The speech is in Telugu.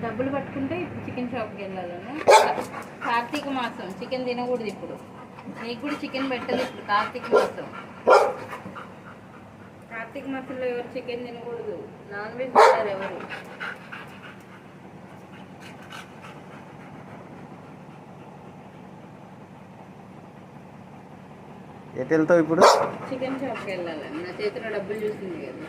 డబ్బులు పట్టుకుంటే ఇప్పుడు చికెన్ షాప్కి వెళ్ళాలని. కార్తీక మాసం చికెన్ తినకూడదు ఇప్పుడు. నీకు కూడా చికెన్ పెట్టదు ఇప్పుడు కార్తీక మాసం. కార్తీక మాసంలో ఎవరు చికెన్ తినకూడదు, నాన్ వెజ్ తింటారు ఎవరు. ఎటు వెళ్తావు ఇప్పుడు? చికెన్ షాప్కి వెళ్ళాలని. నా చేతిలో డబ్బులు చూసింది కదా.